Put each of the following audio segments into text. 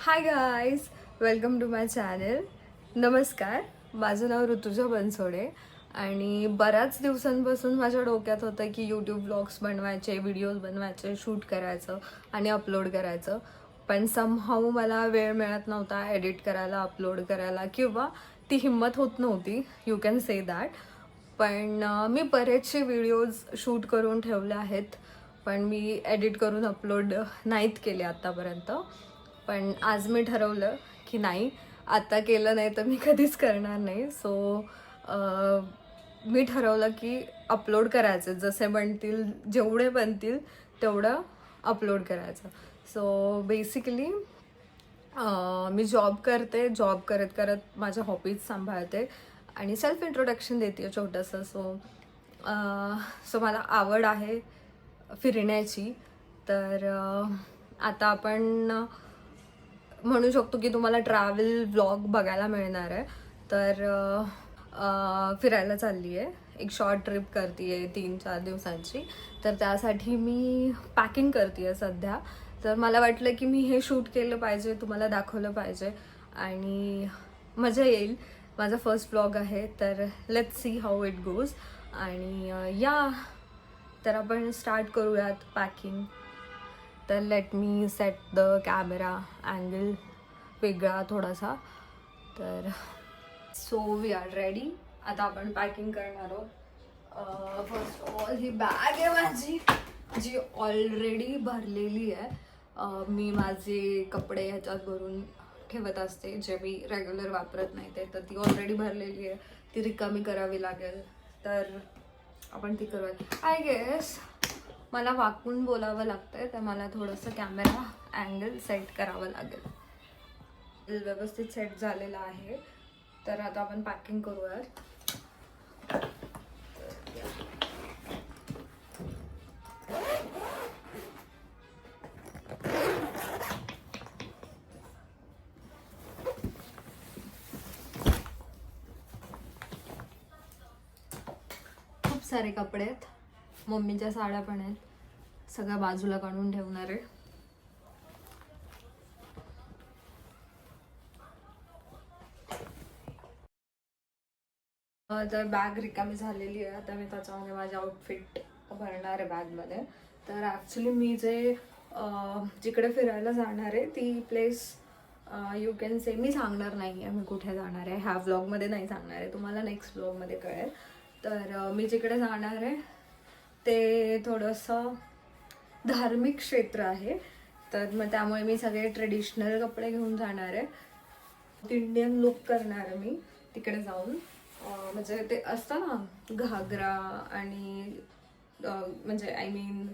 High guys, welcome to my channel. नमस्कार, माझं नाव ऋतुजा बनसोडे आणि बऱ्याच दिवसांपासून माझ्या डोक्यात होतं की यूट्यूब व्लॉग्स बनवायचे, व्हिडिओज बनवायचे, शूट करायचं आणि अपलोड करायचं. पण समहाऊ मला वेळ मिळत नव्हता एडिट करायला, अपलोड करायला, किंवा ती हिंमत होत नव्हती, यू कॅन से दॅट. पण मी बरेचसे व्हिडिओज शूट करून ठेवले आहेत, पण मी एडिट करून अपलोड नाहीत केले आत्तापर्यंत. पण आज मी ठरवलं की नाही, आता केलं नाही तर मी कधीच करणार नाही. सो मी ठरवलं की अपलोड करायचं, जसे बनतील, जेवढे बनतील तेवढं अपलोड करायचं. सो बेसिकली मी जॉब करते, जॉब करत करत माझ्या हॉबीज सांभाळते आणि सेल्फ इंट्रोडक्शन देते छोटंसं. सो मला आवड आहे फिरण्याची. तर आता आपण म्हणू शकतो की तुम्हाला ट्रॅव्हल व्लॉग बघायला मिळणार आहे. तर फिरायला चालली आहे, एक शॉर्ट ट्रिप करते आहे 3-4 दिवसांची. तर त्यासाठी मी पॅकिंग करते आहे सध्या. तर मला वाटलं की मी हे शूट केलं पाहिजे, तुम्हाला दाखवलं पाहिजे आणि मजा येईल. माझा फर्स्ट व्लॉग आहे, तर let's see how it goes. आणि तर आपण स्टार्ट करूयात पॅकिंग. तर let me set the camera angle वेगळा थोडासा. तर सो वी आर रेडी. आता आपण पॅकिंग करणार आहोत. First of all he bag आहे माझी, जी ऑलरेडी भरलेली आहे. मी माझे कपडे ह्याच्यात भरून ठेवत असते, जे मी रेग्युलर वापरत नाही ते. तर ती ऑलरेडी भरलेली आहे, ती रिकामी करावी लागेल. तर आपण ती करूयात. आय गेस मला वाकून बोलावं लागतंय, तर मला थोडंसं कॅमेरा अँगल सेट करावं लागेल. व्यवस्थित सेट झालेला आहे. तर आता आपण पॅकिंग करूयात. खूप सारे कपडे आहेत, मम्मीच्या साड्या पण आहेत, सगळ्या बाजूला काढून ठेवणार आहे. तर बॅग रिकामी झालेली आहे. आता मी त्याच्यामध्ये माझे आउटफिट भरणार आहे बॅगमध्ये. तर ॲक्च्युली मी जिकडे फिरायला जाणार आहे ती प्लेस यू कॅन से, मी सांगणार नाही आहे मी कुठे जाणार आहे, ह्या व्लॉगमध्ये नाही सांगणार आहे, तुम्हाला नेक्स्ट व्लॉगमध्ये कळेल. तर मी जिकडे जाणार आहे ते थोडंसं धार्मिक क्षेत्र आहे. तर मग त्यामुळे मी सगळे ट्रेडिशनल कपडे घेऊन जाणार आहे. इंडियन लुक करणार आहे मी तिकडे जाऊन. म्हणजे ते असतं ना घागरा आणि म्हणजे आय मीन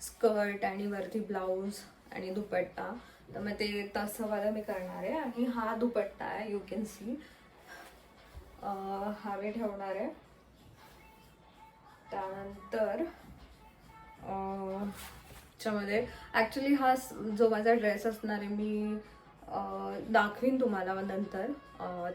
स्कर्ट आणि वरती ब्लाऊज आणि दुपट्टा. तर मग ते तसं वाला मी करणार आहे. आणि हा दुपट्टा आहे, यू कॅन सी, हा मी ठेवणार आहे. त्यानंतर च्यामध्ये ॲक्च्युली हा जो माझा ड्रेस असणार आहे मी दाखवीन तुम्हाला नंतर,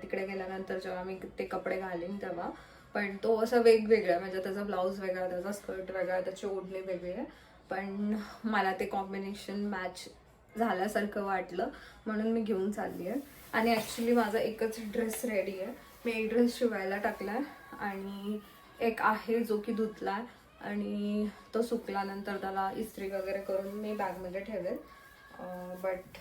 तिकडे गेल्यानंतर जेव्हा मी ते कपडे घालीन तेव्हा. पण तो असा वेगवेगळा, म्हणजे त्याचा ब्लाऊज वेगळा, त्याचा स्कर्ट वेगळा, त्याची ओढणी वेगळी आहे. पण मला ते कॉम्बिनेशन मॅच झाल्यासारखं वाटलं म्हणून मी घेऊन चालली आहे. आणि ॲक्च्युली माझा एकच ड्रेस रेडी आहे. मी एक ड्रेस शिवायला टाकला आहे आणि एक आहे जो की धुतला आहे आणि तो सुकल्यानंतर त्याला इस्त्री वगैरे करून मी बॅगमध्ये ठेवेल. बट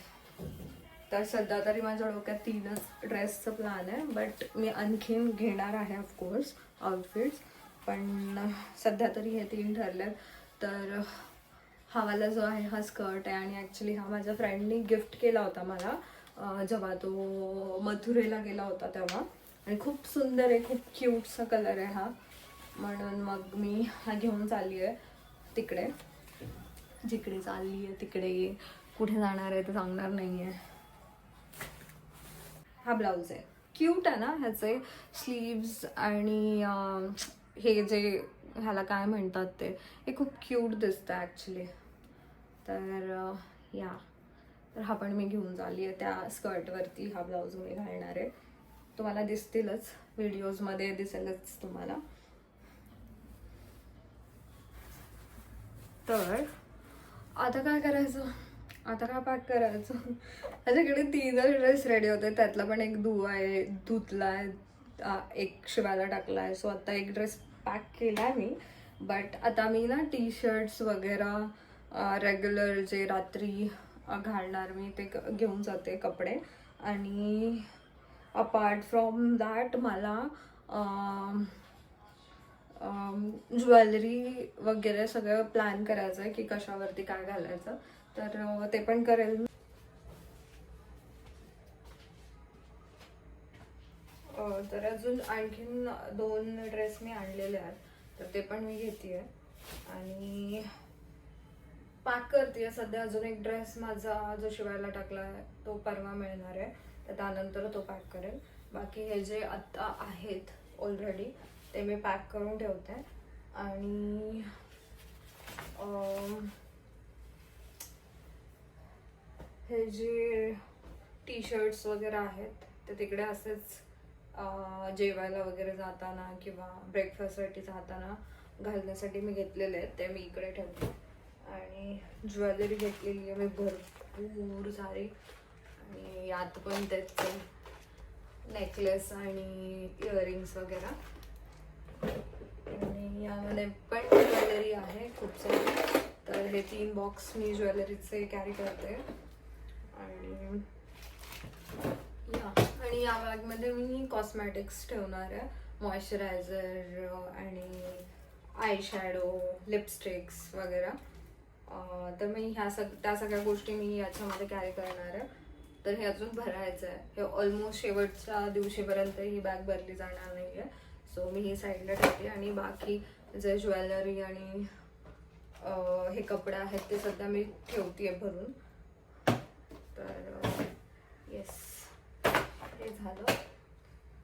तर सध्या तरी माझ्या डोक्यात 3च ड्रेसचं प्लॅन आहे. बट मी आणखीन घेणार आहे ऑफकोर्स आउटफिट्स, पण सध्या तरी हे 3 ठरले. तर हा वाला जो आहे हा स्कर्ट आहे आणि ॲक्च्युली हा माझ्या फ्रेंडनी गिफ्ट केला होता मला जेव्हा तो मथुरेला गेला होता तेव्हा. आणि खूप सुंदर आहे, खूप क्यूटसा कलर आहे हा. म्हणून मग मी हा घेऊन चालली आहे तिकडे. जिकडे चालली आहे तिकडे, कुठे जाणार आहे ते सांगणार नाही आहे. हा ब्लाऊज आहे, क्यूट आहे ना. ह्याचे स्लीव्स आणि हे जे ह्याला काय म्हणतात ते, हे खूप क्यूट दिसतं ॲक्च्युली. तर तर हा पण मी घेऊन चालली आहे. त्या स्कर्टवरती हा ब्लाऊज मी घालणार आहे. तुम्हाला दिसतीलच, व्हिडिओजमध्ये दिसेलच तुम्हाला. तर आता काय करायचं, आता काय पॅक करायचं. माझ्याकडे 3 ड्रेस रेडी होते, त्यातला पण एक धुतलाय, एक शिवायला टाकलाय. सो आता एक ड्रेस पॅक केलाय मी. बट आता मी ना टी शर्ट्स वगैरे रेग्युलर जे रात्री घालणार मी ते घेऊन जाते कपडे. आणि अपार्ट फ्रॉम दॅट मला ज्वेलरी वगैरे सगळं प्लॅन करायचं आहे की कशावरती काय घालायचं, तर ते पण करेल. तर अजून आणखीन 2 ड्रेस मी आणलेले आहेत, तर ते पण मी घेते आणि पॅक करते सध्या. अजून एक ड्रेस माझा जो शिवायला टाकला आहे तो परवा मिळणार आहे, तर त्यानंतर तो पॅक करेल. बाकी हे जे आत्ता आहेत ऑलरेडी ते मी पॅक करून ठेवते. आणि हे जे टी शर्ट्स वगैरे आहेत ते तिकडे असेच जेवायला वगैरे जाताना किंवा ब्रेकफास्टसाठी जाताना घालण्यासाठी मी घेतलेले आहेत, ते मी इकडे ठेवते. आणि ज्वेलरी घेतलेली आहे मी भरपूर सारी, आणि यात पण त्याचे नेकलेस आणि इयरिंग्स वगैरे. आणि यामध्ये पण ज्वेलरी आहे खूप सारी. तर हे 3 बॉक्स मी ज्वेलरीचे कॅरी करते. आणि या बॅगमध्ये मी कॉस्मॅटिक्स ठेवणार आहे, मॉइश्चरायझर आणि आय शॅडो, लिपस्टिक्स वगैरे. तर मी त्या सगळ्या गोष्टी मी याच्यामध्ये कॅरी करणार आहे. तर हे अजून भरायचं आहे. हे ऑलमोस्ट शेवटच्या दिवशीपर्यंत ही बॅग भरली जाणार नाही आहे. सो मी ही साईडला ठेवते. आणि बाकी जे ज्वेलरी आणि हे कपडे आहेत ते सध्या मी ठेवते भरून. तर येस, हे झालं.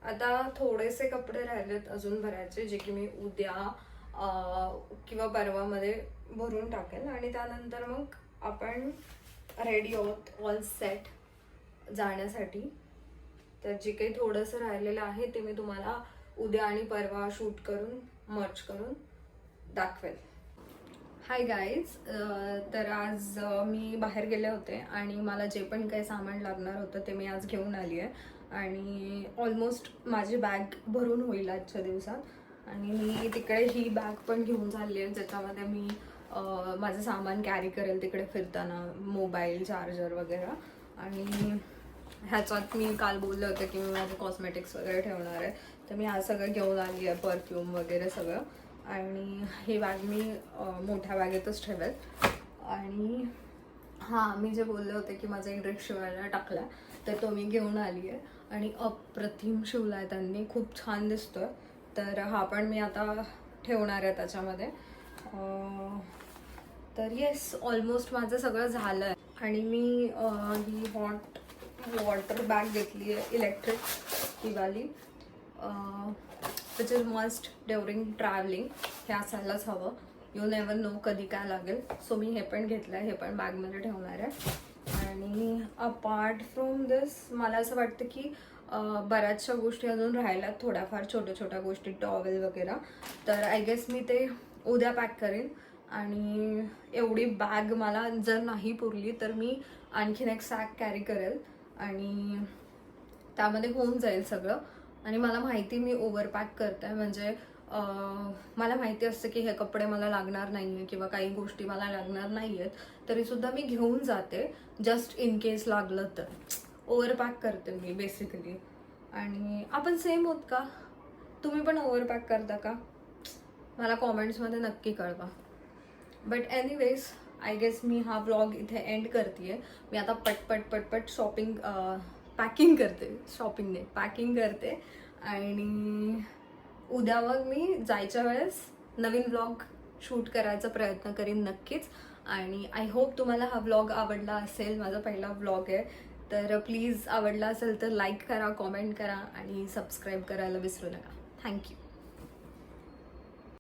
आता थोडेसे कपडे राहिलेत अजून भरायचे, जे की मी उद्या किंवा परवामध्ये भरून टाकेल. आणि त्यानंतर मग आपण रेडी आहोत, ऑल सेट जाण्यासाठी. तर जे काही थोडंसं राहिलेलं आहे ते मी तुम्हाला उद्या आणि परवा शूट करून मर्च करून दाखवेल. हाय गाईज, तर आज मी बाहेर गेले होते आणि मला जे पण काही सामान लागणार होतं ते मी आज घेऊन आली आहे. आणि ऑलमोस्ट माझी बॅग भरून होईल आजच्या दिवसात. आणि मी तिकडे ही बॅग पण घेऊन चालली आहे, ज्याच्यामध्ये मी माझं सामान कॅरी करेल तिकडे फिरताना, मोबाईल, चार्जर वगैरे. आणि ह्याच्यात मी काल बोलले होते की मी माझे कॉस्मेटिक्स वगैरे ठेवणार आहे, तर मी आज सगळं घेऊन आली आहे, परफ्यूम वगैरे सगळं. आणि ही बॅग मी मोठ्या बॅगेतच ठेवेल. आणि हां, मी जे बोलले होते की माझा एक ड्रेस शिवायला टाकला तर तो मी घेऊन आली आहे आणि अप्रतिम शिवला आहे त्यांनी, खूप छान दिसतो आहे. तर हा पण मी आता ठेवणार आहे त्याच्यामध्ये. तर येस, ऑलमोस्ट माझं सगळं झालं आहे. आणि मी ही हॉट वॉटर बॅग घेतली आहे, इलेक्ट्रिक, ही वाली, which is must during travelling. हे असायलाच हवं, यू नेवर नो कधी काय लागेल. सो मी हे पण घेतलं आहे, हे पण बॅगमध्ये ठेवणार आहे. आणि अपार्ट फ्रॉम दिस मला असं वाटतं की बऱ्याचशा गोष्टी अजून राहिल्यात, थोड्याफार छोट्या गोष्टी, टॉवेल वगैरे. तर आय गेस मी ते उद्या पॅक करेन. आणि एवढी बॅग मला जर नाही पुरली तर मी आणखीन एक सॅक कॅरी करेल आणि त्यामध्ये होऊन जाईल सगळं. आणि मला माहिती मी ओव्हर पॅक करते, म्हणजे मला माहिती असतं की हे कपडे मला लागणार नाही आहे किंवा काही गोष्टी मला लागणार नाही आहेत, तरीसुद्धा मी घेऊन जाते जस्ट इन केस लागलं तर. ओव्हर पॅक करते मी बेसिकली. आणि आपण सेम होत का? तुम्ही पण ओव्हर पॅक करता का? मला कॉमेंट्समध्ये नक्की कळवा. बट एनिवेज, आय गेस मी हा ब्लॉग इथे एंड करते आहे. मी आता पटपट पॅकिंग करते. आणि उद्या मग मी जायच्या वेळेस नवीन ब्लॉग शूट करायचा प्रयत्न करीन नक्कीच. आणि आय होप तुम्हाला हा ब्लॉग आवडला असेल. माझा पहिला ब्लॉग आहे, तर प्लीज आवडला असेल तर लाईक करा, कॉमेंट करा आणि सबस्क्राईब करायला विसरू नका. थँक्यू.